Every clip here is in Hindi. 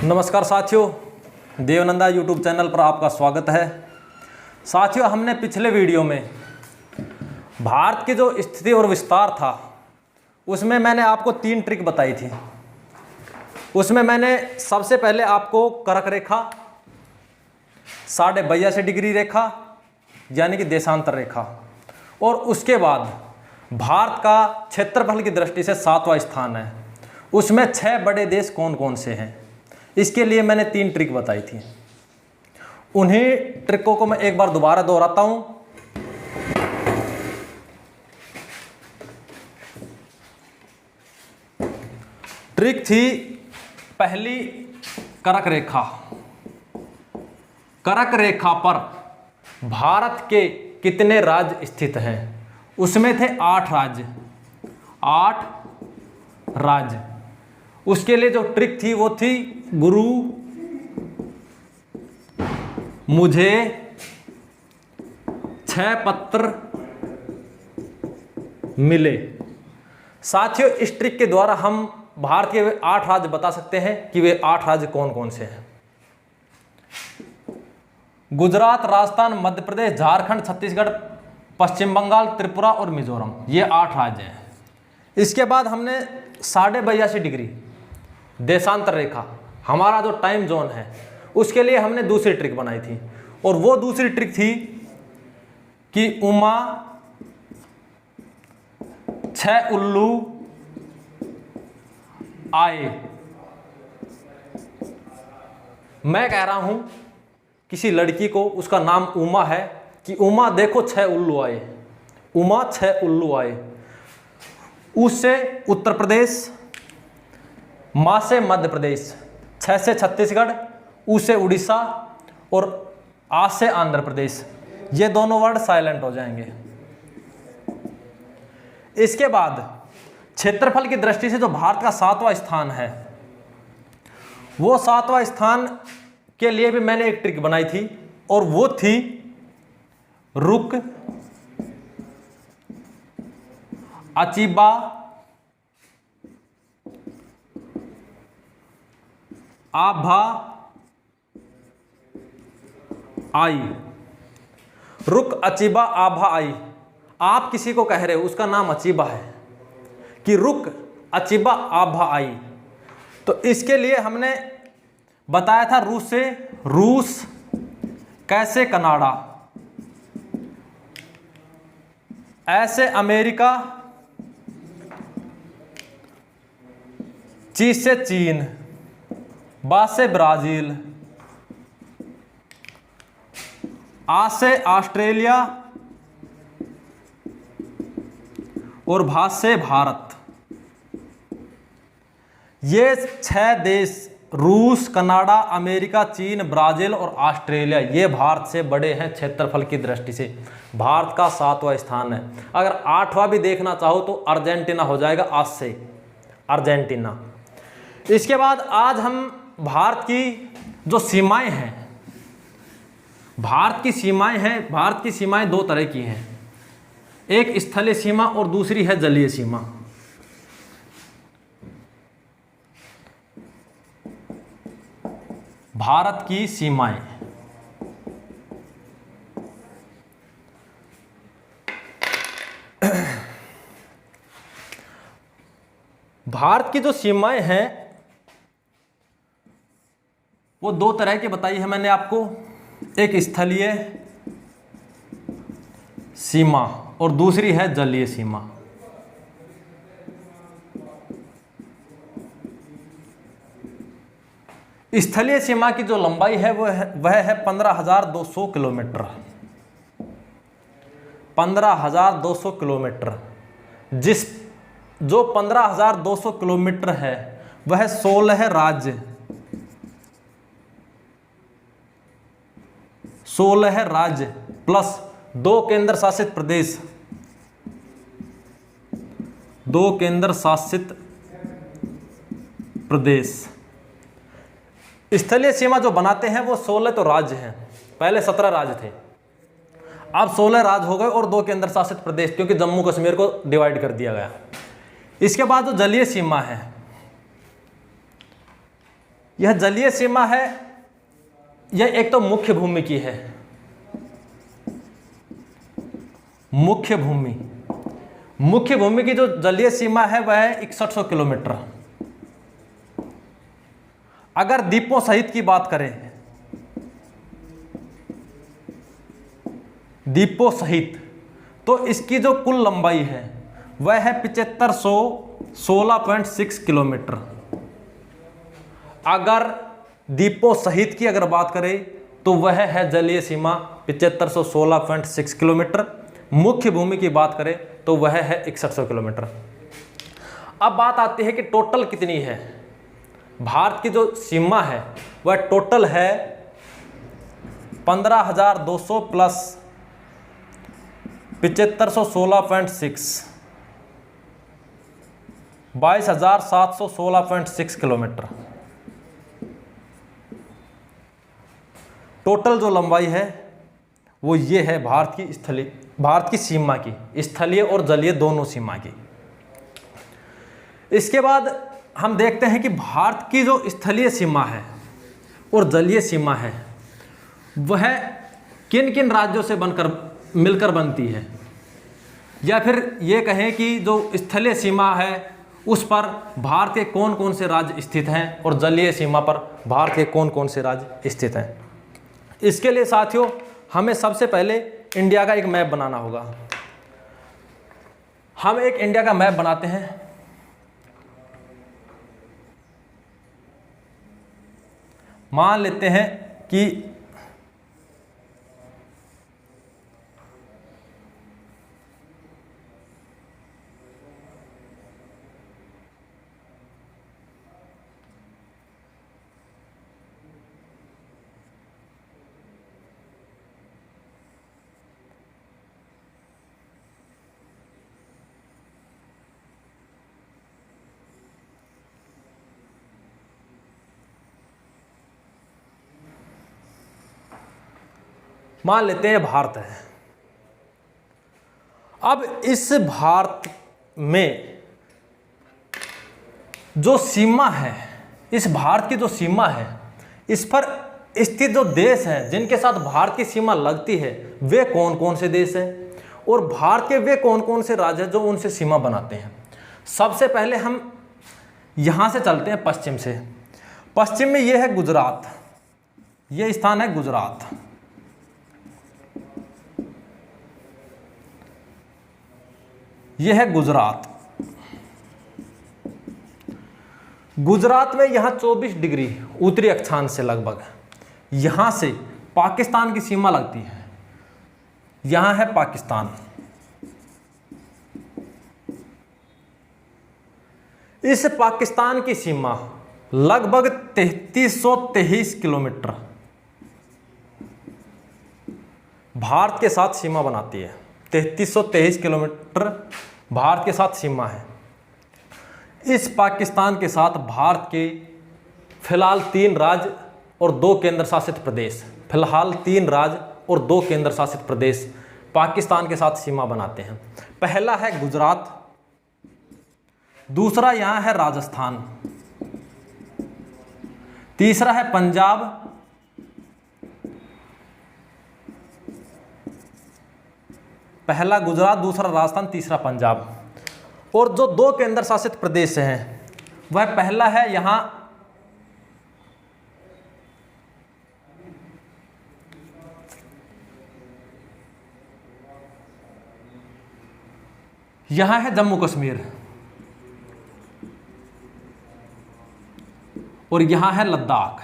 नमस्कार साथियों, देवनंदा यूट्यूब चैनल पर आपका स्वागत है। साथियों, हमने पिछले वीडियो में भारत की जो स्थिति और विस्तार था उसमें मैंने आपको 3 ट्रिक बताई थी। उसमें मैंने सबसे पहले आपको कर्क रेखा, 82.5 डिग्री रेखा यानी कि देशांतर रेखा, और उसके बाद भारत का क्षेत्रफल की दृष्टि से 7वां स्थान है, उसमें 6 बड़े देश कौन कौन से हैं, इसके लिए मैंने 3 ट्रिक बताई थी। उन्हीं ट्रिकों को मैं एक बार दोबारा दोहराता हूं। ट्रिक थी पहली, कर्क रेखा। कर्क रेखा पर भारत के कितने राज्य स्थित हैं? उसमें थे 8 राज्य। 8 राज्य। उसके लिए जो ट्रिक थी वो थी, गुरु मुझे 6 पत्र मिले। साथियों, इस ट्रिक के द्वारा हम भारत के वे 8 राज्य बता सकते हैं कि वे 8 राज्य कौन कौन से हैं। गुजरात, राजस्थान, मध्य प्रदेश, झारखंड, छत्तीसगढ़, पश्चिम बंगाल, त्रिपुरा और मिजोरम, ये 8 राज्य हैं। इसके बाद हमने 82.5 डिग्री देशांतर रेखा, हमारा जो टाइम जोन है, उसके लिए हमने दूसरी ट्रिक बनाई थी। और वो दूसरी ट्रिक थी कि उमा 6 उल्लू आए। मैं कह रहा हूं किसी लड़की को, उसका नाम उमा है, कि उमा देखो 6 उल्लू आए। उमा 6 उल्लू आए। उससे उत्तर प्रदेश, मां से मध्य प्रदेश, 6 से छत्तीसगढ़, उ से उड़ीसा और आ से आंध्र प्रदेश, ये दोनों वर्ड साइलेंट हो जाएंगे। इसके बाद क्षेत्रफल की दृष्टि से जो भारत का 7वां स्थान है, वो 7वां स्थान के लिए भी मैंने एक ट्रिक बनाई थी, और वो थी रुक अचीबा आभा आई। रुक अचीबा आभा आई। आप किसी को कह रहे हो, उसका नाम अचीबा है, कि रुक अचीबा आभा आई, तो इसके लिए हमने बताया था रूस से रूस, कैसे कनाडा, ऐसे अमेरिका, ची से चीन, बा से ब्राजील, आ से ऑस्ट्रेलिया और भा से भारत। ये 6 देश, रूस, कनाडा, अमेरिका, चीन, ब्राजील और ऑस्ट्रेलिया, ये भारत से बड़े हैं क्षेत्रफल की दृष्टि से। भारत का 7वां स्थान है। अगर 8वां भी देखना चाहो तो अर्जेंटीना हो जाएगा, आज से अर्जेंटीना। इसके बाद आज हम भारत की जो सीमाएं हैं, भारत की सीमाएं 2 तरह की हैं। एक स्थलीय सीमा और दूसरी है जलीय सीमा। भारत की सीमाएं, भारत की जो सीमाएं हैं वो 2 तरह की बताई है मैंने आपको। एक स्थलीय सीमा और दूसरी है जलीय सीमा। स्थलीय सीमा की जो लंबाई है वह है 15,200 किलोमीटर। 15,200 किलोमीटर। जो 15,200 किलोमीटर है वह 16 राज्य, 16 राज्य प्लस 2 केंद्र शासित प्रदेश, 2 केंद्र शासित प्रदेश। स्थलीय सीमा जो बनाते हैं वो 16 तो राज्य हैं, पहले 17 राज्य थे, अब 16 राज्य हो गए और 2 केंद्र शासित प्रदेश, क्योंकि जम्मू कश्मीर को डिवाइड कर दिया गया। इसके बाद जो जलीय सीमा है यह जलीय सीमा है, यह एक तो मुख्य भूमि की है, मुख्य भूमि की जो जलीय सीमा है वह है 6100 किलोमीटर। अगर द्वीपों सहित की बात करें, द्वीपों सहित, तो इसकी जो कुल लंबाई है वह है 7516.6 किलोमीटर। अगर द्वीपों सहित की अगर बात करें तो वह है जलीय सीमा 7516.6 किलोमीटर। मुख्य भूमि की बात करें तो वह है 6100 किलोमीटर। अब बात आती है कि टोटल कितनी है। भारत की जो सीमा है वह टोटल है 15,200 प्लस 7516.6, 22,716.6 किलोमीटर। टोटल जो लंबाई है वो ये है भारत की सीमा की, स्थलीय और जलीय दोनों सीमा की। इसके बाद हम देखते हैं कि भारत की जो स्थलीय सीमा है और जलीय सीमा है वह किन किन राज्यों से मिलकर बनती है, या फिर ये कहें कि जो स्थलीय सीमा है उस पर भारत के कौन कौन से राज्य स्थित हैं और जलीय सीमा पर भारत के कौन कौन से राज्य स्थित हैं। इसके लिए साथियों हमें सबसे पहले इंडिया का एक मैप बनाना होगा। हम एक इंडिया का मैप बनाते हैं। मान लेते हैं कि भारत है। अब इस भारत में जो सीमा है, इस भारत की जो सीमा है, इस पर स्थित जो देश हैं जिनके साथ भारत की सीमा लगती है वे कौन कौन से देश हैं और भारत के वे कौन कौन से राज्य हैं जो उनसे सीमा बनाते हैं। सबसे पहले हम यहाँ से चलते हैं पश्चिम से। पश्चिम में ये है गुजरात, ये स्थान है गुजरात। यह है गुजरात। गुजरात में यहां 24 डिग्री उत्तरी अक्षांश से लगभग यहां से पाकिस्तान की सीमा लगती है। यहां है पाकिस्तान। इस पाकिस्तान की सीमा लगभग 3323 किलोमीटर भारत के साथ सीमा बनाती है। 3323 किलोमीटर भारत के साथ सीमा है। इस पाकिस्तान के साथ भारत के फिलहाल 3 राज्य और 2 केंद्र शासित प्रदेश, फिलहाल 3 राज्य और 2 केंद्र शासित प्रदेश पाकिस्तान के साथ सीमा बनाते हैं। पहला है गुजरात, दूसरा यहाँ है राजस्थान, तीसरा है पंजाब, पहला गुजरात, दूसरा राजस्थान, तीसरा पंजाब। और जो 2 केंद्र शासित प्रदेश हैं वह पहला है यहां है जम्मू कश्मीर और यहां है लद्दाख।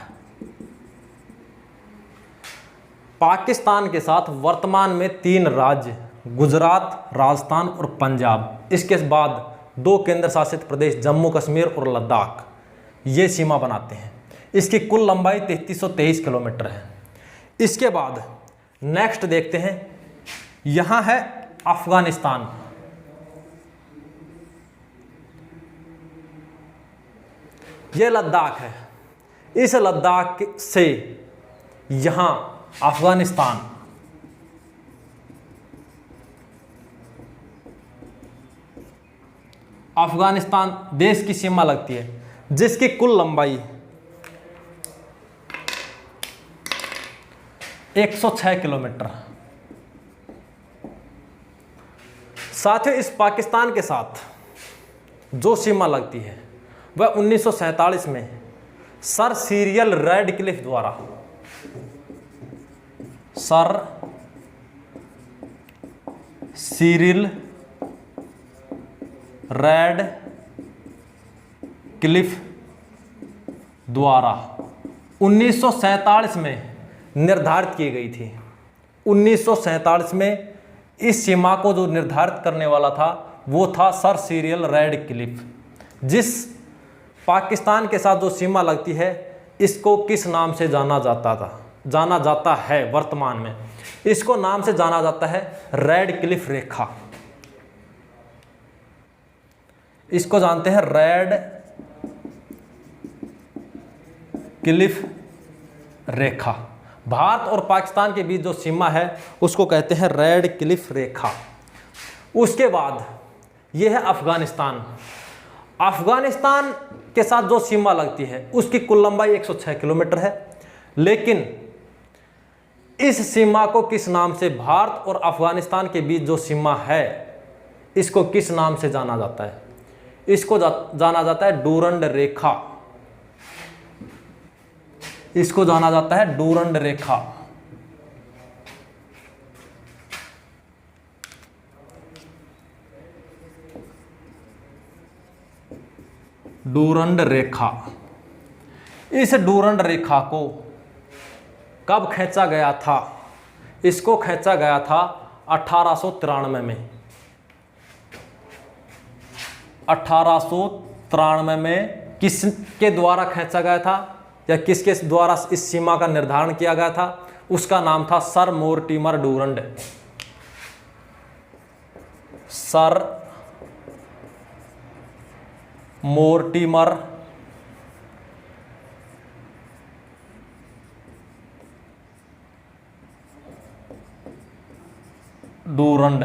पाकिस्तान के साथ वर्तमान में 3 राज्य गुजरात, राजस्थान और पंजाब, इसके बाद 2 केंद्र शासित प्रदेश जम्मू कश्मीर और लद्दाख ये सीमा बनाते हैं। इसकी कुल लंबाई 3323 किलोमीटर है। इसके बाद नेक्स्ट देखते हैं, यहाँ है अफगानिस्तान। ये लद्दाख है। इस लद्दाख से यहाँ अफगानिस्तान, देश की सीमा लगती है, जिसकी कुल लंबाई 106 किलोमीटर। साथियों, इस पाकिस्तान के साथ जो सीमा लगती है वह 1947 में सर सीरियल रैडक्लिफ द्वारा, सर सिरिल रैडक्लिफ द्वारा 1947 में निर्धारित की गई थी। 1947 में इस सीमा को जो निर्धारित करने वाला था वो था सर सिरिल रैडक्लिफ। जिस पाकिस्तान के साथ जो सीमा लगती है इसको किस नाम से जाना जाता है वर्तमान में? इसको नाम से जाना जाता है रैडक्लिफ रेखा। इसको जानते हैं रैडक्लिफ रेखा। भारत और पाकिस्तान के बीच जो सीमा है उसको कहते हैं रैडक्लिफ रेखा। उसके बाद यह है अफगानिस्तान। अफगानिस्तान के साथ जो सीमा लगती है उसकी कुल लंबाई 106 किलोमीटर है, लेकिन इस सीमा को किस नाम से, भारत और अफगानिस्तान के बीच जो सीमा है इसको किस नाम से जाना जाता है? इसको जाना जाता है डूरंड रेखा। इसको जाना जाता है डूरंड रेखा। डूरंड रेखा। इस डूरंड रेखा को कब खींचा गया था? इसको खींचा गया था 1893 में। 1893 में किसके द्वारा खींचा गया था या किसके द्वारा इस सीमा का निर्धारण किया गया था? उसका नाम था sir Mortimer Durand. Sir Mortimer Durand.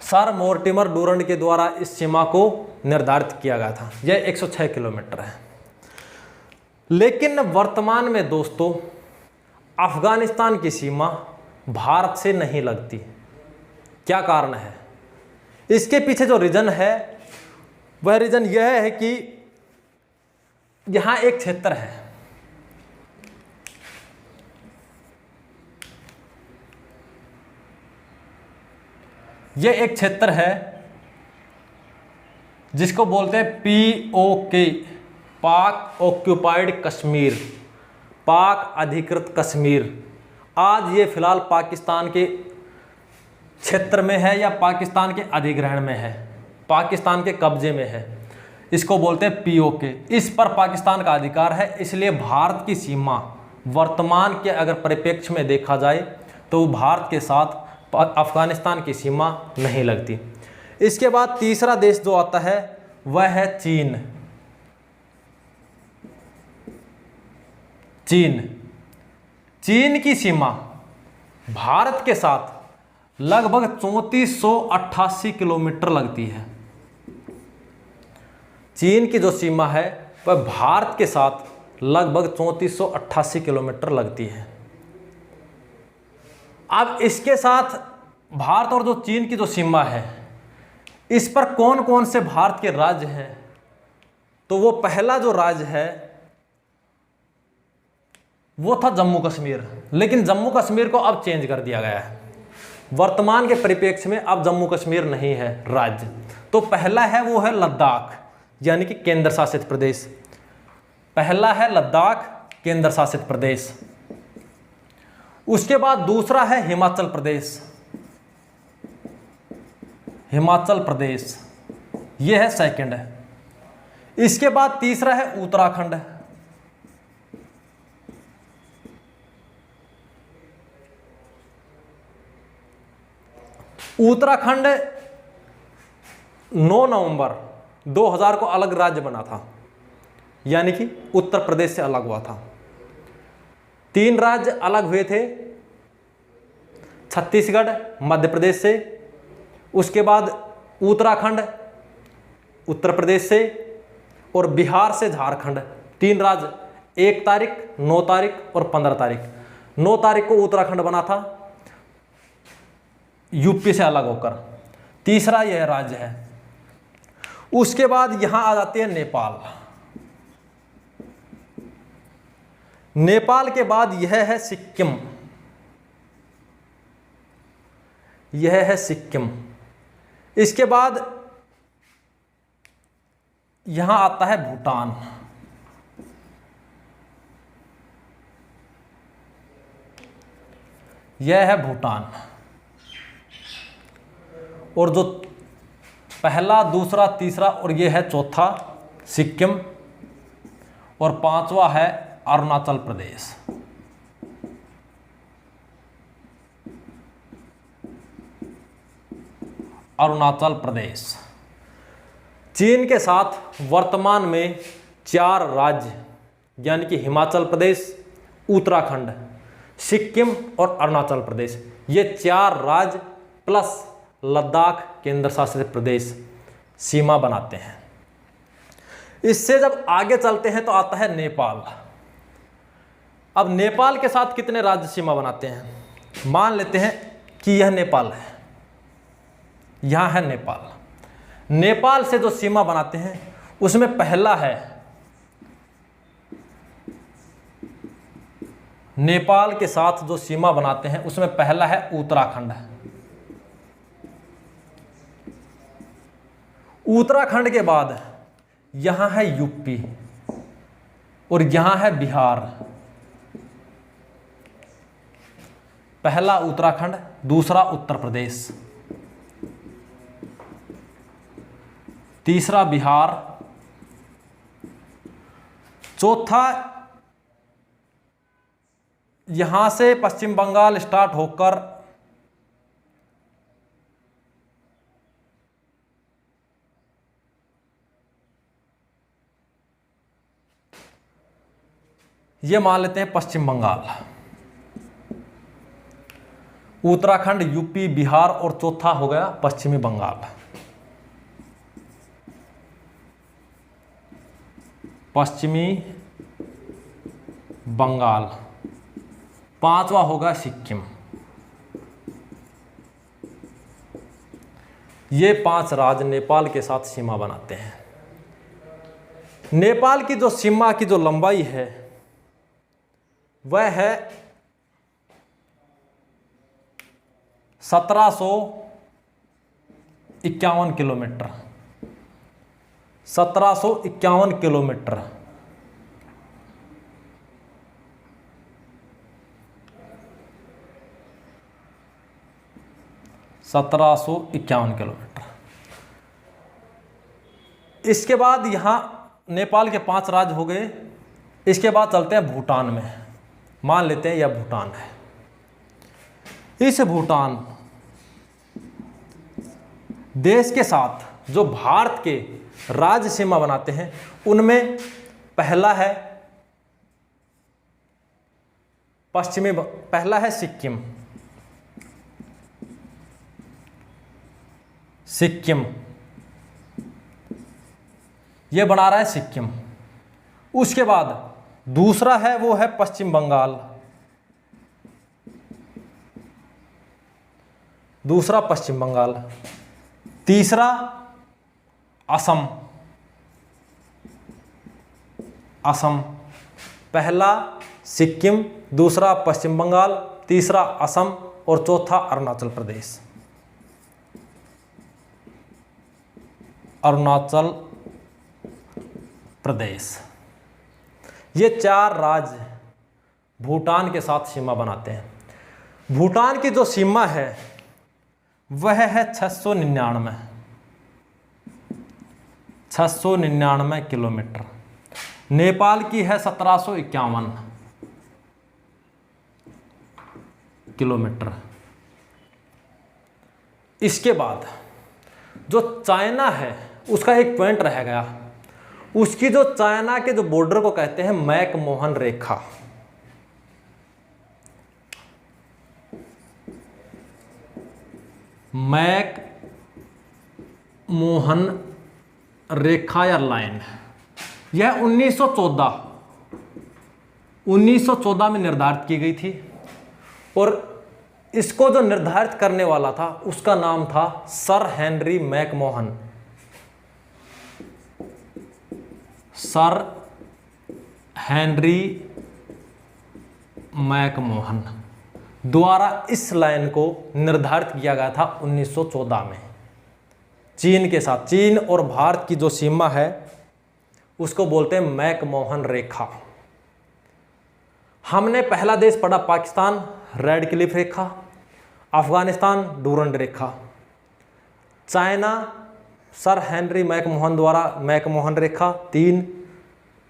Sir Mortimer Durand के द्वारा इस सीमा को निर्धारित किया गया था। यह 106 किलोमीटर है। लेकिन वर्तमान में दोस्तों अफगानिस्तान की सीमा भारत से नहीं लगती। क्या कारण है? इसके पीछे जो रीजन है वह रीजन यह है कि यहां एक क्षेत्र है, यह एक क्षेत्र है जिसको बोलते हैं POK, पाक ऑक्यूपाइड कश्मीर, पाक अधिकृत कश्मीर। आज ये फिलहाल पाकिस्तान के क्षेत्र में है या पाकिस्तान के अधिग्रहण में है, पाकिस्तान के कब्जे में है। इसको बोलते हैं POK। इस पर पाकिस्तान का अधिकार है, इसलिए भारत की सीमा वर्तमान के अगर परिप्रेक्ष्य में देखा जाए तो भारत के साथ अफगानिस्तान की सीमा नहीं लगती। इसके बाद तीसरा देश जो आता है वह है चीन। चीन की सीमा भारत के साथ लगभग 3488 किलोमीटर लगती है। चीन की जो सीमा है वह भारत के साथ लगभग 3488 किलोमीटर लगती है। अब इसके साथ भारत और जो चीन की जो सीमा है इस पर कौन कौन से भारत के राज्य हैं? तो वो पहला जो राज्य है वो था जम्मू कश्मीर, लेकिन जम्मू कश्मीर को अब चेंज कर दिया गया है। वर्तमान के परिप्रेक्ष्य में अब जम्मू कश्मीर नहीं है राज्य। तो पहला है वो है लद्दाख, यानी कि केंद्र शासित प्रदेश। पहला है लद्दाख, केंद्र शासित प्रदेश। उसके बाद दूसरा है हिमाचल प्रदेश। हिमाचल प्रदेश यह है सेकंड है। इसके बाद तीसरा है उत्तराखंड। उत्तराखंड 9 नवंबर 2000 को अलग राज्य बना था, यानी कि उत्तर प्रदेश से अलग हुआ था। 3 राज्य अलग हुए थे, छत्तीसगढ़ मध्य प्रदेश से, उसके बाद उत्तराखंड उत्तर प्रदेश से और बिहार से झारखंड। 3 राज्य 1 तारीख, 9 तारीख और 15 तारीख। 9 तारीख को उत्तराखंड बना था यूपी से अलग होकर, तीसरा यह राज्य है। उसके बाद यहां आ जाती है नेपाल। नेपाल के बाद यह है सिक्किम, यह है सिक्किम। इसके बाद यहां आता है भूटान, यह है भूटान। और जो पहला, दूसरा, तीसरा और यह है चौथा सिक्किम, और 5वां है अरुणाचल प्रदेश। अरुणाचल प्रदेश। चीन के साथ वर्तमान में 4 राज्य यानी कि हिमाचल प्रदेश, उत्तराखंड, सिक्किम और अरुणाचल प्रदेश, ये 4 राज्य प्लस लद्दाख केंद्र शासित प्रदेश सीमा बनाते हैं। इससे जब आगे चलते हैं तो आता है नेपाल। अब नेपाल के साथ कितने राज्य सीमा बनाते हैं? मान लेते हैं कि यह नेपाल है, यहां है नेपाल। नेपाल से जो सीमा बनाते हैं उसमें पहला है, नेपाल के साथ जो सीमा बनाते हैं उसमें पहला है उत्तराखंड। उत्तराखंड के बाद यहां है यूपी और यहां है बिहार। पहला उत्तराखंड, दूसरा उत्तर प्रदेश, तीसरा बिहार, चौथा यहां से पश्चिम बंगाल स्टार्ट होकर ये मान लेते हैं पश्चिम बंगाल, उत्तराखंड, यूपी, बिहार और चौथा हो गया पश्चिमी बंगाल। पश्चिमी बंगाल। 5वां होगा सिक्किम। ये 5 राज्य नेपाल के साथ सीमा बनाते हैं। नेपाल की जो सीमा की जो लंबाई है वह है 1751 किलोमीटर। 1751 किलोमीटर। किलोमीटर। इसके बाद यहां नेपाल के 5 राज्य हो गए। इसके बाद चलते हैं भूटान में। मान लेते हैं यह भूटान है। इस भूटान देश के साथ जो भारत के राज्य सीमा बनाते हैं उनमें पहला है पहला है सिक्किम। सिक्किम ये बना रहा है सिक्किम। उसके बाद दूसरा है वो है पश्चिम बंगाल। दूसरा पश्चिम बंगाल। तीसरा असम। असम। पहला सिक्किम, दूसरा पश्चिम बंगाल, तीसरा असम और चौथा अरुणाचल प्रदेश। अरुणाचल प्रदेश। ये 4 राज्य भूटान के साथ सीमा बनाते हैं। भूटान की जो सीमा है वह है 699 किलोमीटर। नेपाल की है 1751 किलोमीटर। इसके बाद जो चाइना है उसका एक पॉइंट रह गया। उसकी जो चाइना के जो बॉर्डर को कहते हैं मैकमोहन रेखा। मैकमोहन रेखा या लाइन। यह 1914 1914 में निर्धारित की गई थी और इसको जो निर्धारित करने वाला था उसका नाम था sir Henry McMahon. Sir Henry McMahon द्वारा इस लाइन को निर्धारित किया गया था 1914 में चीन के साथ। चीन और भारत की जो सीमा है उसको बोलते हैं मैकमोहन रेखा। हमने पहला देश पढ़ा पाकिस्तान, रेड क्लिफ रेखा, अफगानिस्तान डूरंड रेखा, चाइना सर हेनरी मैकमोहन द्वारा मैकमोहन रेखा 3,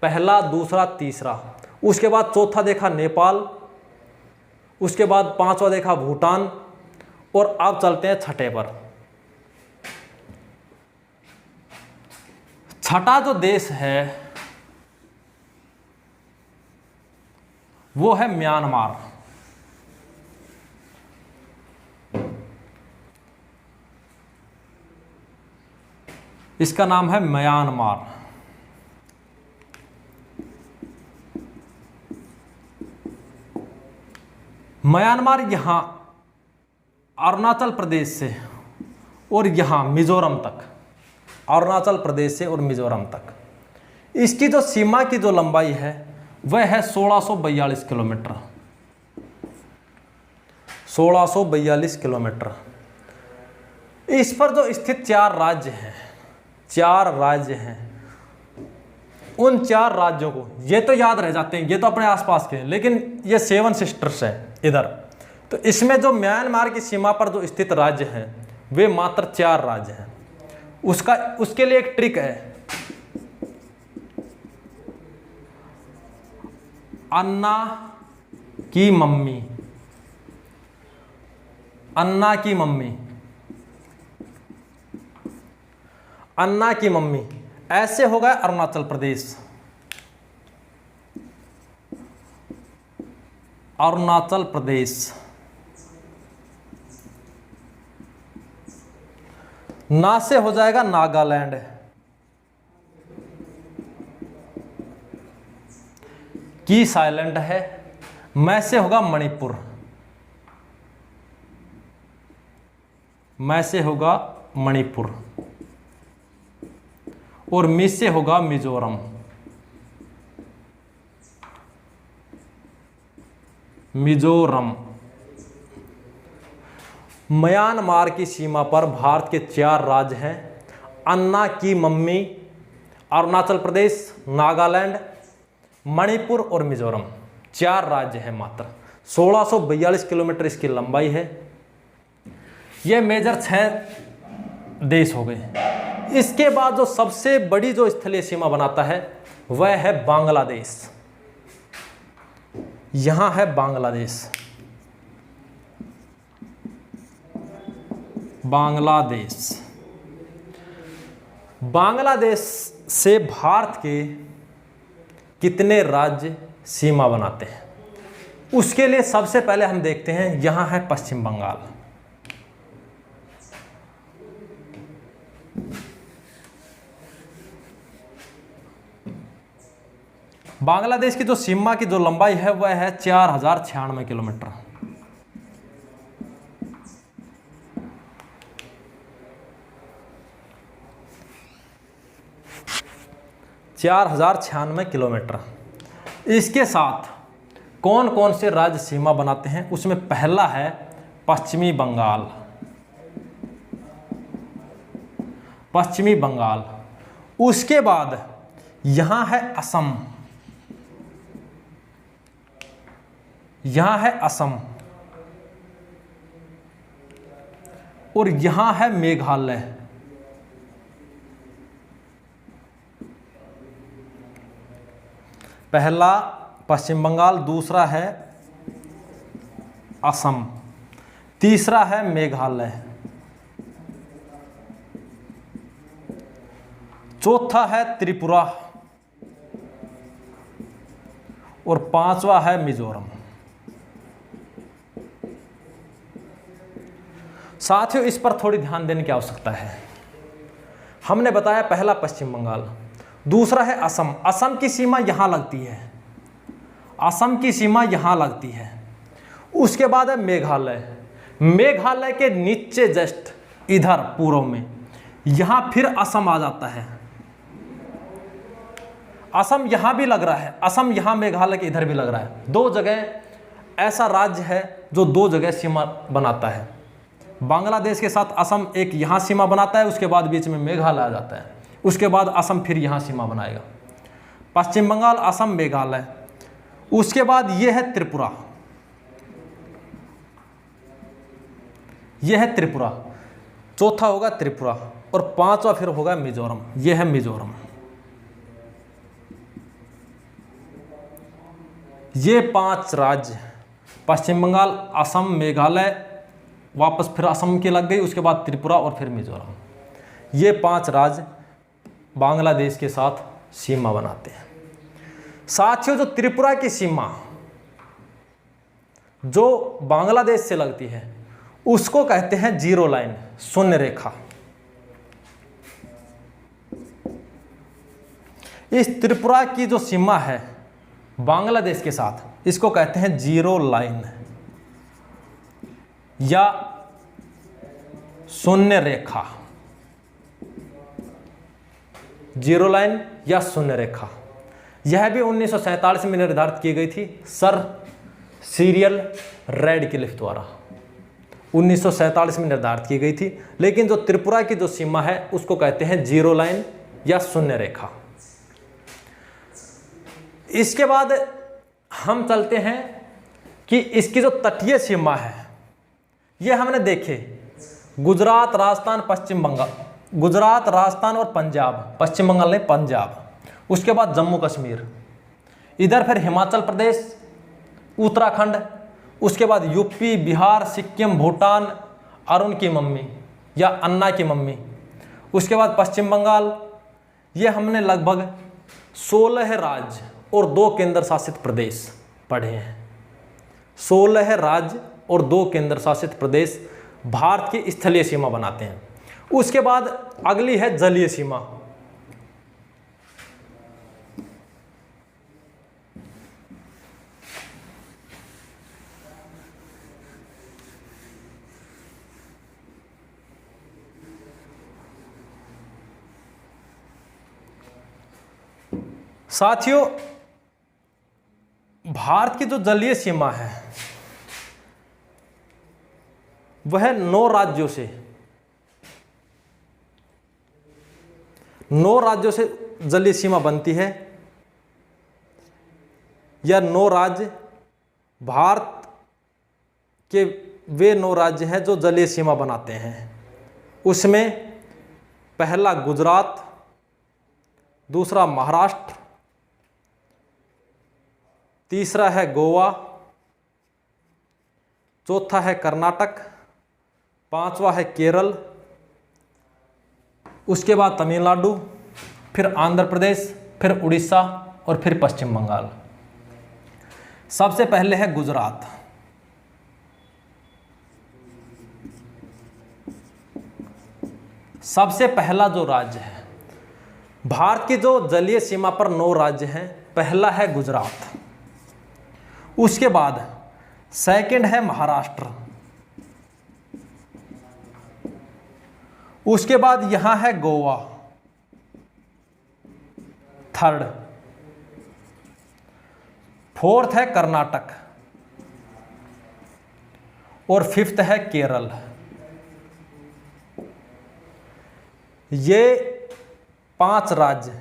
पहला दूसरा तीसरा। उसके बाद चौथा देखा नेपाल, उसके बाद 5वां देखा भूटान और अब चलते हैं छठे पर। छठा जो देश है वो है म्यांमार। इसका नाम है म्यांमार। म्यांमार यहां अरुणाचल प्रदेश से और यहां मिजोरम तक, अरुणाचल प्रदेश से और मिजोरम तक इसकी जो सीमा की जो लंबाई है वह है 1642 किलोमीटर। 1642 किलोमीटर। इस पर जो स्थित 4 राज्य हैं, 4 राज्य हैं, उन 4 राज्यों को ये तो याद रह जाते हैं, ये तो अपने आसपास के हैं, लेकिन ये 7 सिस्टर्स हैं इधर। तो इसमें जो म्यांमार की सीमा पर जो स्थित राज्य हैं वे मात्र 4 राज्य हैं। उसके लिए एक ट्रिक है। अन्ना की मम्मी, अन्ना की मम्मी, अन्ना की मम्मी ऐसे होगा अरुणाचल प्रदेश, अरुणाचल प्रदेश। ना से हो जाएगा नागालैंड, की साइलेंट है। मैं से होगा मणिपुर, मैं से होगा मणिपुर और मी से होगा मिजोरम। मिजोरम। म्यांमार की सीमा पर भारत के 4 राज्य हैं। अन्ना की मम्मी, अरुणाचल प्रदेश, नागालैंड, मणिपुर और मिजोरम, 4 राज्य हैं मात्र। 1642 किलोमीटर इसकी लंबाई है। ये मेजर 6 देश हो गए। इसके बाद जो सबसे बड़ी जो स्थलीय सीमा बनाता है वह है बांग्लादेश। यहां है बांग्लादेश। बांग्लादेश। बांग्लादेश से भारत के कितने राज्य सीमा बनाते हैं उसके लिए सबसे पहले हम देखते हैं। यहां है पश्चिम बंगाल। बांग्लादेश की जो सीमा की जो लंबाई है वह है 4096 किलोमीटर। 4096 किलोमीटर। इसके साथ कौन कौन से राज्य सीमा बनाते हैं उसमें पहला है पश्चिमी बंगाल। पश्चिमी बंगाल। उसके बाद यहां है असम। यहां है असम और यहां है मेघालय। पहला पश्चिम बंगाल, दूसरा है असम, तीसरा है मेघालय, चौथा है त्रिपुरा और 5वां है मिजोरम। साथियों, इस पर थोड़ी ध्यान देने की आवश्यकता है। हमने बताया पहला पश्चिम बंगाल, दूसरा है असम। असम की सीमा यहां लगती है। असम की सीमा यहाँ लगती है। उसके बाद है मेघालय। मेघालय के नीचे जस्ट इधर पूर्व में यहाँ फिर असम आ जाता है। असम यहाँ भी लग रहा है, असम यहाँ मेघालय के इधर भी लग रहा है। दो जगह ऐसा राज्य है जो दो जगह सीमा बनाता है। बांग्लादेश के साथ असम एक यहाँ सीमा बनाता है, उसके बाद बीच में मेघालय आ जाता है, उसके बाद असम फिर यहाँ सीमा बनाएगा। पश्चिम बंगाल, असम, मेघालय। उसके बाद ये है त्रिपुरा, ये है त्रिपुरा, चौथा होगा त्रिपुरा और पांचवा फिर होगा मिजोरम। ये है मिजोरम। ये 5 राज्य, पश्चिम बंगाल, असम, मेघालय, वापस फिर असम की लग गई, उसके बाद त्रिपुरा और फिर मिजोरम। ये 5 राज्य बांग्लादेश के साथ सीमा बनाते हैं। साथियों, जो त्रिपुरा की सीमा जो बांग्लादेश से लगती है उसको कहते हैं जीरो लाइन, शून्य रेखा। इस त्रिपुरा की जो सीमा है बांग्लादेश के साथ, इसको कहते हैं जीरो लाइन या शून्य रेखा। जीरो लाइन या शून्य रेखा, यह भी 1947 में निर्धारित की गई थी सर सीरियल रैडक्लिफ द्वारा। 1947 में निर्धारित की गई थी। लेकिन जो त्रिपुरा की जो सीमा है उसको कहते हैं जीरो लाइन या शून्य रेखा। इसके बाद हम चलते हैं कि इसकी जो तटीय सीमा है, ये हमने देखे गुजरात, राजस्थान, पश्चिम बंगाल, गुजरात, राजस्थान और पंजाब, पश्चिम बंगाल नहीं पंजाब। उसके बाद जम्मू कश्मीर, इधर फिर हिमाचल प्रदेश, उत्तराखंड, उसके बाद यूपी, बिहार, सिक्किम, भूटान, अरुण की मम्मी या अन्ना की मम्मी। उसके बाद पश्चिम बंगाल। ये हमने लगभग 16 राज्य और 2 केंद्र शासित प्रदेश पढ़े हैं। 16 राज्य और 2 केंद्र शासित प्रदेश भारत की स्थलीय सीमा बनाते हैं। उसके बाद अगली है जलीय सीमा। साथियों, भारत की जो जलीय सीमा है वह 9 राज्यों से 9 राज्यों से जलीय सीमा बनती है। यह 9 राज्य भारत के वे 9 राज्य हैं जो जलीय सीमा बनाते हैं। उसमें पहला गुजरात, दूसरा महाराष्ट्र, तीसरा है गोवा, चौथा है कर्नाटक, पांचवा है केरल, उसके बाद तमिलनाडु, फिर आंध्र प्रदेश, फिर उड़ीसा और फिर पश्चिम बंगाल। सबसे पहले है गुजरात। सबसे पहला जो राज्य है, भारत की जो जलीय सीमा पर 9 राज्य हैं, पहला है गुजरात। उसके बाद सेकंड है महाराष्ट्र। उसके बाद यहां है गोवा, थर्ड। फोर्थ है कर्नाटक और फिफ्थ है केरल। ये 5 राज्य,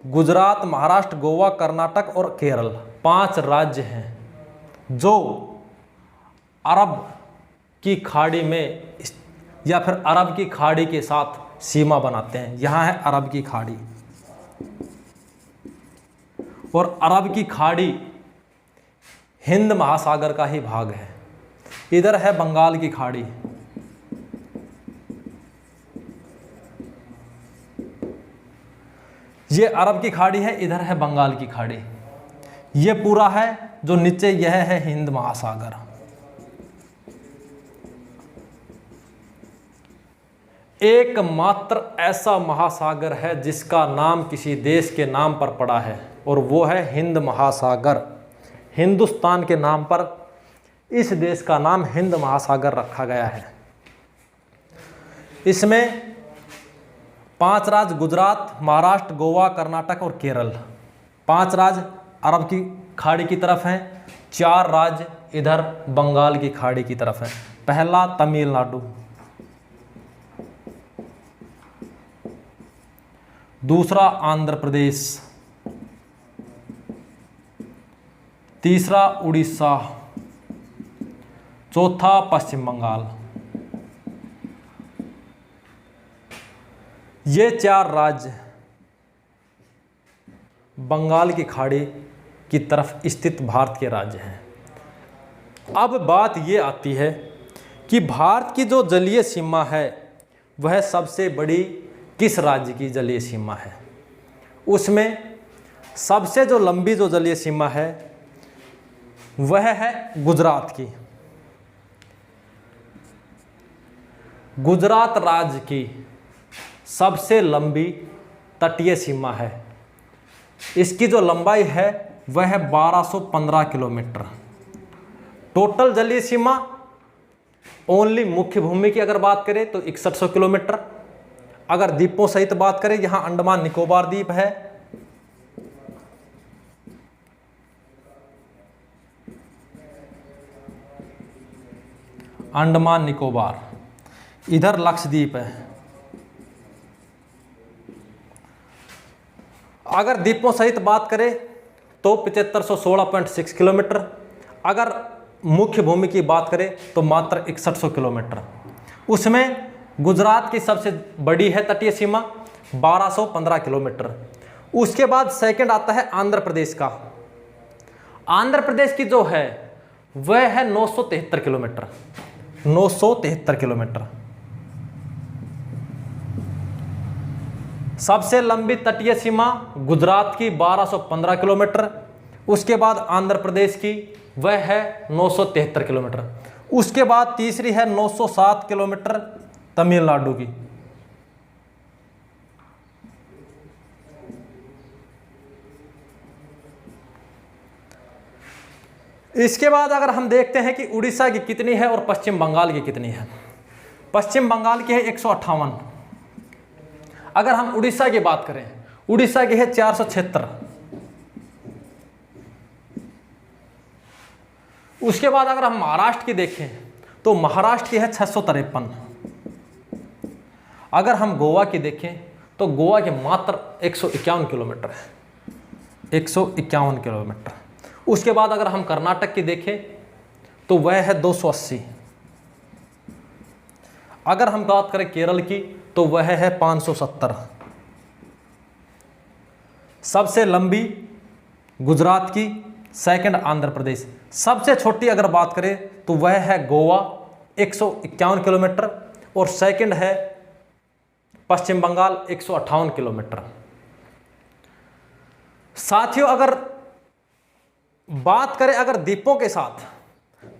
गुजरात, महाराष्ट्र, गोवा, कर्नाटक और केरल, 5 राज्य हैं जो अरब की खाड़ी में या फिर अरब की खाड़ी के साथ सीमा बनाते हैं। यहाँ है अरब की खाड़ी और अरब की खाड़ी हिंद महासागर का ही भाग है। इधर है बंगाल की खाड़ी, ये अरब की खाड़ी है, इधर है बंगाल की खाड़ी। ये पूरा है जो नीचे, यह है हिंद महासागर। एकमात्र ऐसा महासागर है जिसका नाम किसी देश के नाम पर पड़ा है और वो है हिंद महासागर। हिंदुस्तान के नाम पर इस देश का नाम हिंद महासागर रखा गया है। इसमें 5 राज्य गुजरात, महाराष्ट्र, गोवा, कर्नाटक और केरल, 5 राज्य अरब की खाड़ी की तरफ हैं, 4 राज्य इधर बंगाल की खाड़ी की तरफ हैं। पहला तमिलनाडु, दूसरा आंध्र प्रदेश, तीसरा उड़ीसा, चौथा पश्चिम बंगाल। ये 4 राज्य बंगाल की खाड़ी की तरफ स्थित भारत के राज्य हैं। अब बात ये आती है कि भारत की जो जलीय सीमा है वह सबसे बड़ी किस राज्य की जलीय सीमा है। उसमें सबसे जो लंबी जो जलीय सीमा है वह है गुजरात की। गुजरात राज्य की सबसे लंबी तटीय सीमा है। इसकी जो लंबाई है वह है 1215 किलोमीटर। टोटल जलीय सीमा ओनली मुख्य भूमि की अगर बात करें तो 6100 किलोमीटर। अगर द्वीपों सहित बात करें, यहां अंडमान निकोबार द्वीप है, अंडमान निकोबार, इधर लक्षद्वीप है। अगर द्वीपों सहित बात करें तो 7516.6 किलोमीटर। अगर मुख्य भूमि की बात करें तो मात्र 6100 किलोमीटर। उसमें गुजरात की सबसे बड़ी है तटीय सीमा 1215 किलोमीटर। उसके बाद सेकंड आता है आंध्र प्रदेश का। आंध्र प्रदेश की जो है वह है 973 किलोमीटर। 973 किलोमीटर सबसे लंबी तटीय सीमा गुजरात की 1215 किलोमीटर। उसके बाद आंध्र प्रदेश की वह है 973 किलोमीटर। उसके बाद तीसरी है 907 किलोमीटर तमिलनाडु की। इसके बाद अगर हम देखते हैं कि उड़ीसा की कितनी है और पश्चिम बंगाल की कितनी है। पश्चिम बंगाल की है 158। अगर हम उड़ीसा की बात करें, उड़ीसा की है 476। उसके बाद अगर हम महाराष्ट्र की देखें तो महाराष्ट्र की है 653। अगर हम गोवा की देखें तो गोवा के मात्र 151 किलोमीटर है, 151 किलोमीटर। उसके बाद अगर हम कर्नाटक की देखें तो वह है 280। अगर हम बात करें केरल की तो वह है 570। सबसे लंबी गुजरात की, सेकंड आंध्र प्रदेश। सबसे छोटी अगर बात करें तो वह है गोवा 151 किलोमीटर और सेकंड है पश्चिम बंगाल 158 किलोमीटर। साथियों अगर बात करें अगर द्वीपों के साथ,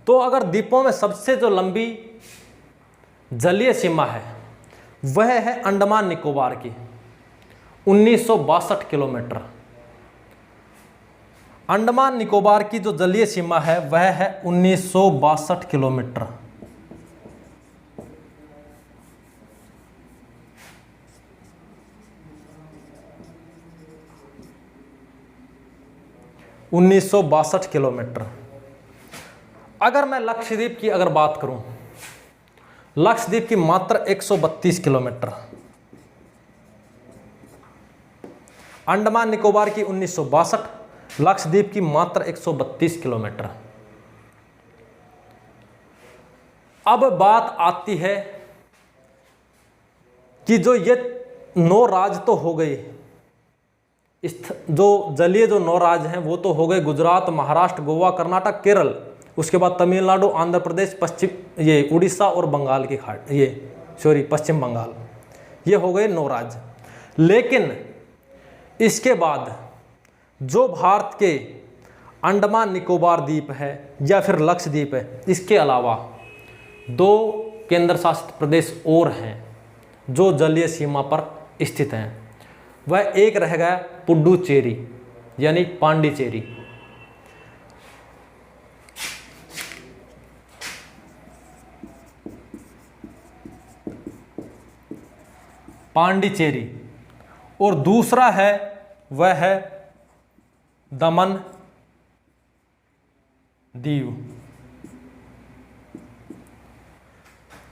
तो अगर द्वीपों में सबसे जो लंबी जलीय सीमा है वह है अंडमान निकोबार की 1962 किलोमीटर। अंडमान निकोबार की जो जलीय सीमा है वह है 1962 किलोमीटर। किलोमीटर। अगर मैं लक्षद्वीप की अगर बात करूं, लक्षद्वीप की मात्र 132 किलोमीटर। अंडमान निकोबार की 1962, लक्षद्वीप की मात्र 132 किलोमीटर। अब बात आती है कि जो ये 9 राज्य तो हो गए, जो जलीय जो 9 राज्य हैं वो तो हो गए गुजरात, महाराष्ट्र, गोवा, कर्नाटक, केरल। उसके बाद तमिलनाडु, आंध्र प्रदेश, ये उड़ीसा और बंगाल की खाड़ी, पश्चिम बंगाल। ये हो गए 9 राज्य। लेकिन इसके बाद जो भारत के अंडमान निकोबार द्वीप है या फिर लक्षद्वीप है, इसके अलावा 2 केंद्र शासित प्रदेश और हैं जो जलीय सीमा पर स्थित हैं। वह एक रह गया पुडुचेरी यानी पांडिचेरी। पांडिचेरी, और दूसरा है वह है दमन दीव।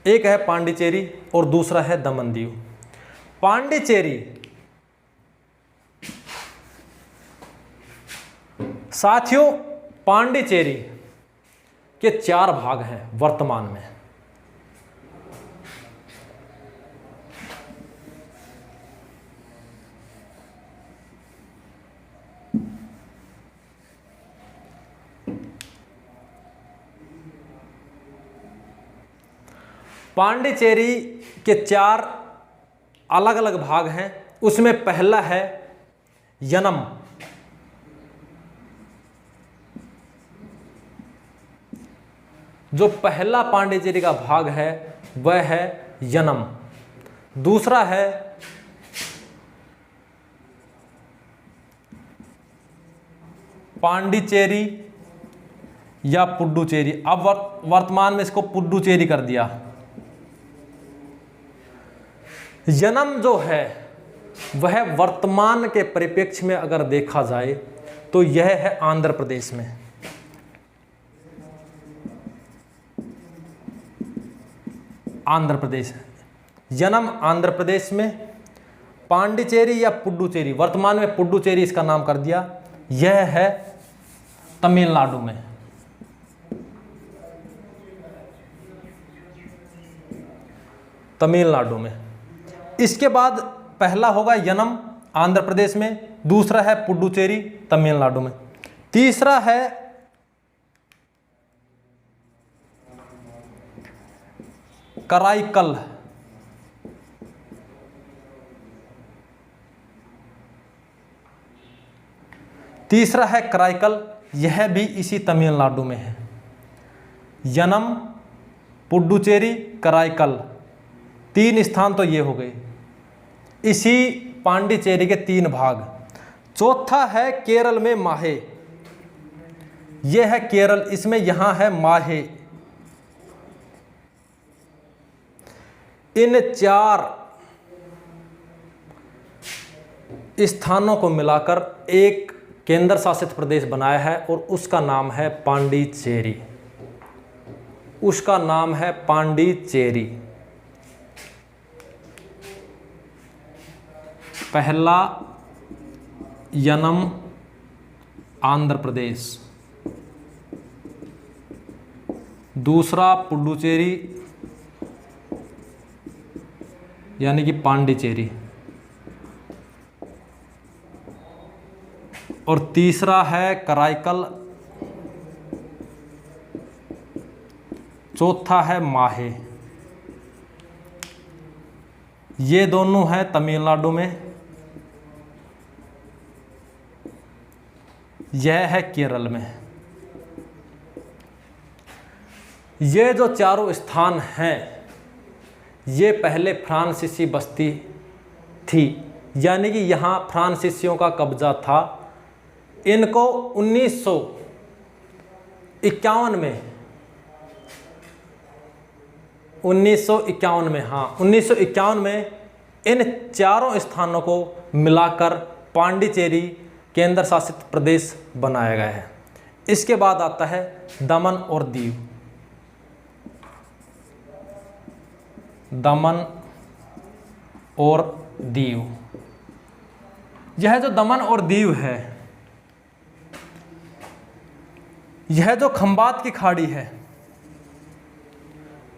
एक है पांडिचेरी और दूसरा है दमन दीव। पांडिचेरी साथियों, पांडिचेरी के 4 भाग हैं वर्तमान में। पांडिचेरी के 4 अलग अलग भाग हैं। उसमें पहला है यनम, जो पहला पांडिचेरी का भाग है वह है यनम। दूसरा है पांडिचेरी या पुडुचेरी, अब वर्तमान में इसको पुडुचेरी कर दिया। यनम जो है वह वर्तमान के परिप्रेक्ष्य में अगर देखा जाए तो यह है आंध्र प्रदेश में। आंध्र प्रदेश, यनम आंध्र प्रदेश में। पांडिचेरी या पुडुचेरी, वर्तमान में पुडुचेरी इसका नाम कर दिया, यह है तमिलनाडु में। तमिलनाडु में। इसके बाद पहला होगा यनम आंध्र प्रदेश में, दूसरा है पुडुचेरी तमिलनाडु में, तीसरा है कराईकल, तीसरा है कराईकल, यह भी इसी तमिलनाडु में है। यनम, पुडुचेरी, कराईकल, 3 स्थान तो ये हो गए इसी पांडिचेरी के 3 भाग। चौथा है केरल में माहे, यह है केरल, इसमें यहां है माहे। इन 4 स्थानों को मिलाकर एक केंद्र शासित प्रदेश बनाया है और उसका नाम है पांडिचेरी। उसका नाम है पांडिचेरी। पहला यनम आंध्र प्रदेश, दूसरा पुडुचेरी यानी कि पांडिचेरी, और तीसरा है कराईकल, चौथा है माहे। ये दोनों हैं तमिलनाडु में, यह है केरल में। ये जो चारों स्थान हैं ये पहले फ्रांसीसी बस्ती थी, यानी कि यहाँ फ्रांसीसियों का कब्जा था। इनको 1951 में 1951 में इन चारों स्थानों को मिलाकर पांडिचेरी केंद्र शासित प्रदेश बनाया गया है। इसके बाद आता है दमन और दीव। दमन और दीव, यह जो दमन और दीव है, यह जो खंबात की खाड़ी है,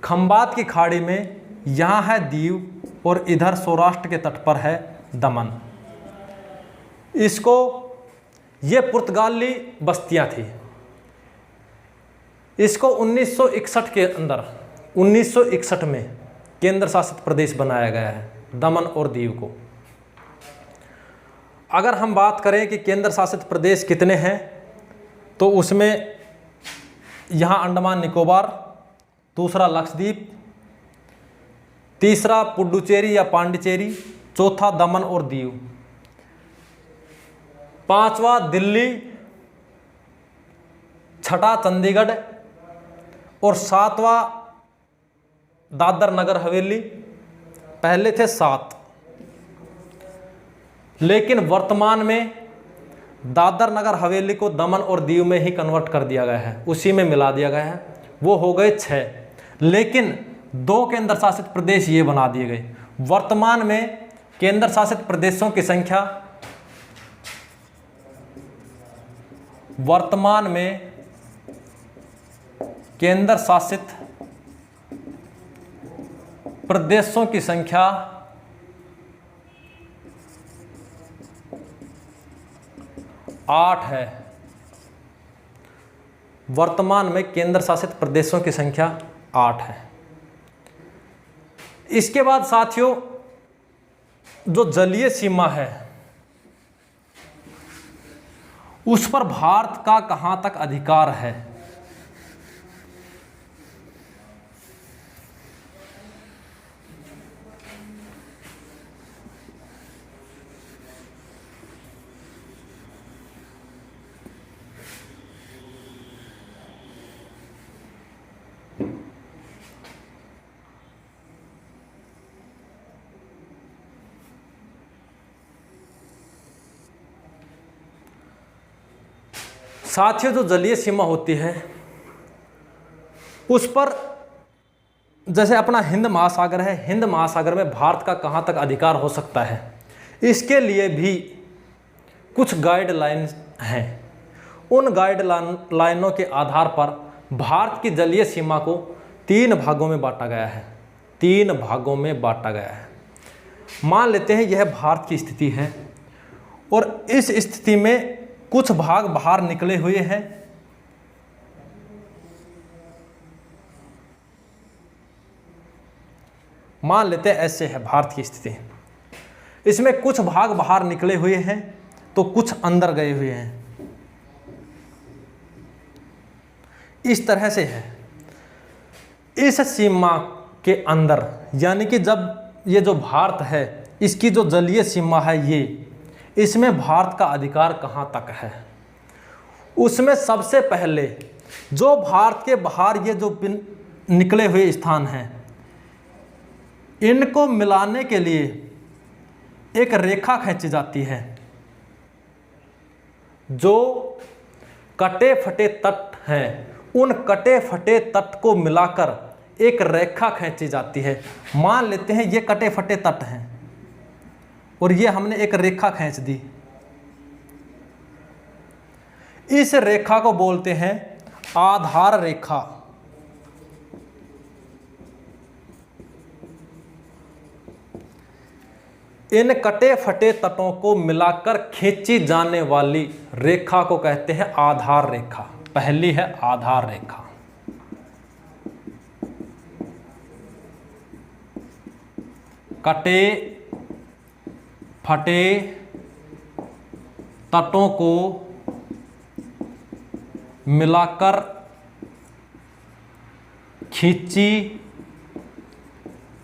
खंबात की खाड़ी में यहाँ है दीव और इधर सौराष्ट्र के तट पर है दमन। इसको ये पुर्तगाली बस्तियां थी। इसको 1961 के अंदर 1961 में केंद्र शासित प्रदेश बनाया गया है दमन और दीव को। अगर हम बात करें कि केंद्र शासित प्रदेश कितने हैं तो उसमें यहाँ अंडमान निकोबार, दूसरा लक्षद्वीप, तीसरा पुडुचेरी या पांडिचेरी, चौथा दमन और दीव, पांचवा दिल्ली, छठा चंडीगढ़ और सातवां दादर नगर हवेली। पहले थे 7, लेकिन वर्तमान में दादर नगर हवेली को दमन और दीव में ही कन्वर्ट कर दिया गया है, उसी में मिला दिया गया है। वो हो गए 6, लेकिन 2 केंद्र शासित प्रदेश ये बना दिए गए। वर्तमान में केंद्र शासित प्रदेशों की संख्या, वर्तमान में केंद्र शासित प्रदेशों की संख्या 8 है। वर्तमान में केंद्र शासित प्रदेशों की संख्या 8 है। इसके बाद साथियों, जो जलीय सीमा है उस पर भारत का कहां तक अधिकार है? साथियों, जो जलीय सीमा होती है उस पर, जैसे अपना हिंद महासागर है, हिंद महासागर में भारत का कहां तक अधिकार हो सकता है, इसके लिए भी कुछ गाइडलाइन हैं। उन गाइडलाइनों के आधार पर भारत की जलीय सीमा को 3 भागों में बांटा गया है। 3 भागों में बांटा गया है। मान लेते हैं यह भारत की स्थिति है और इस स्थिति में कुछ भाग बाहर निकले हुए हैं। मान लेते हैं ऐसे है भारत की स्थिति, इसमें कुछ भाग बाहर निकले हुए हैं तो कुछ अंदर गए हुए हैं। इस तरह से है। इस सीमा के अंदर, यानी कि जब ये जो भारत है इसकी जो जलीय सीमा है ये, इसमें भारत का अधिकार कहां तक है? उसमें सबसे पहले जो भारत के बाहर ये जो निकले हुए स्थान हैं, इनको मिलाने के लिए एक रेखा खींची जाती है। जो कटे फटे तट हैं, उन कटे फटे तट को मिलाकर एक रेखा खींची जाती है। मान लेते हैं ये कटे फटे तट हैं और ये हमने एक रेखा खींच दी। इस रेखा को बोलते हैं आधार रेखा। इन कटे फटे तटों को मिलाकर खींची जाने वाली रेखा को कहते हैं आधार रेखा। पहली है आधार रेखा। कटे फटे तटों को मिलाकर खींची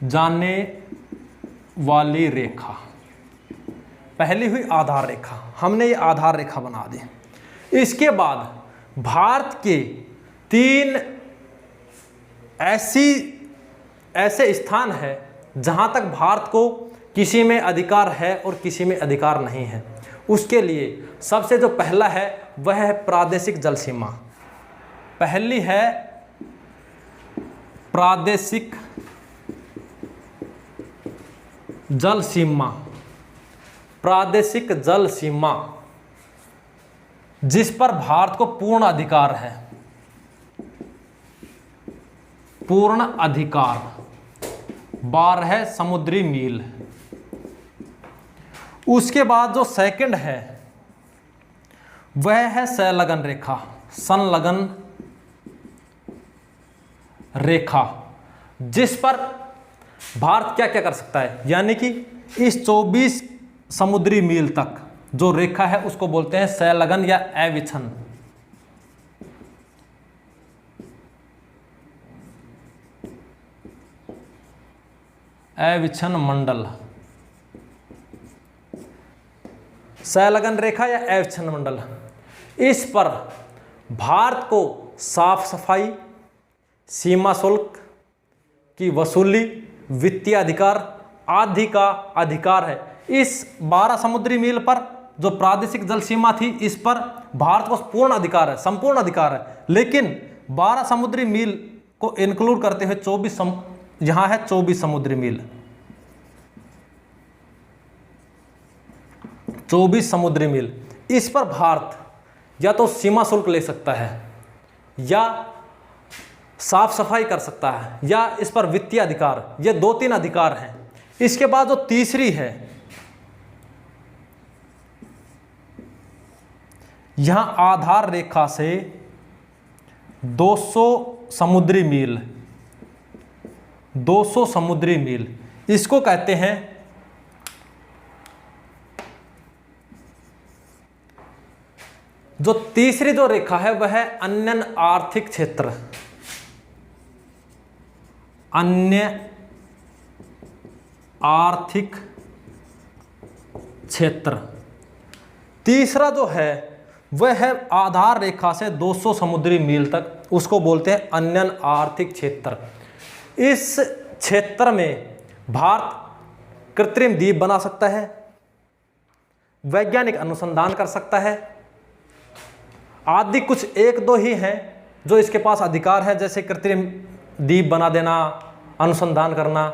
जाने वाली रेखा, पहली हुई आधार रेखा। हमने ये आधार रेखा बना दी। इसके बाद भारत के 3 ऐसे स्थान है जहां तक भारत को किसी में अधिकार है और किसी में अधिकार नहीं है। उसके लिए सबसे जो पहला है वह है प्रादेशिक जल सीमा। पहली है प्रादेशिक जल सीमा। प्रादेशिक जल सीमा जिस पर भारत को पूर्ण अधिकार है। पूर्ण अधिकार 12 समुद्री मील। उसके बाद जो सेकंड है वह है संलग्न रेखा। संलग्न रेखा जिस पर भारत क्या क्या कर सकता है, यानी कि इस 24 समुद्री मील तक जो रेखा है उसको बोलते हैं संलग्न या अविच्छिन्न। अविच्छिन्न मंडल, संलग्न रेखा या अविच्छिन्न मंडल। इस पर भारत को साफ सफाई, सीमा शुल्क की वसूली, वित्तीय अधिकार आदि का अधिकार है। इस 12 समुद्री मील पर जो प्रादेशिक जल सीमा थी, इस पर भारत को पूर्ण अधिकार है, संपूर्ण अधिकार है। लेकिन 12 समुद्री मील को इंक्लूड करते हुए 24 यहां है 24 समुद्री मील, 24 समुद्री मील। इस पर भारत या तो सीमा शुल्क ले सकता है, या साफ सफाई कर सकता है, या इस पर वित्तीय अधिकार। ये 2-3 अधिकार हैं। इसके बाद जो तीसरी है, यहां आधार रेखा से 200 समुद्री मील, 200 समुद्री मील, इसको कहते हैं जो तीसरी जो रेखा है वह है अन्य आर्थिक क्षेत्र, अन्य आर्थिक क्षेत्र। तीसरा जो है वह है आधार रेखा से 200 समुद्री मील तक, उसको बोलते हैं अन्य आर्थिक क्षेत्र। इस क्षेत्र में भारत कृत्रिम द्वीप बना सकता है, वैज्ञानिक अनुसंधान कर सकता है आदि। कुछ 1-2 ही हैं जो इसके पास अधिकार है, जैसे कृत्रिम द्वीप बना देना, अनुसंधान करना।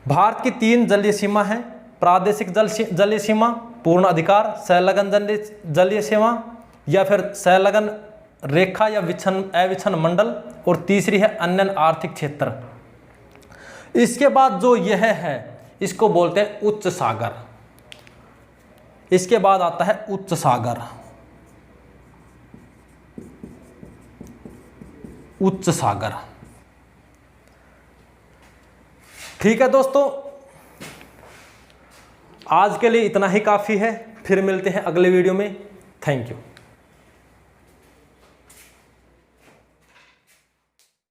भारत की 3 जलीय सीमा है, प्रादेशिक जलीय सीमा, पूर्ण अधिकार, संलग्न जलीय सीमा, या फिर संलग्न रेखा या अविच्छिन्न मंडल, और तीसरी है अन्य आर्थिक क्षेत्र। इसके बाद जो यह है इसको बोलते हैं उच्च सागर। इसके बाद आता है उच्च सागर, उच्च सागर। ठीक है दोस्तों, आज के लिए इतना ही काफ़ी है। फिर मिलते हैं अगले वीडियो में। Thank you.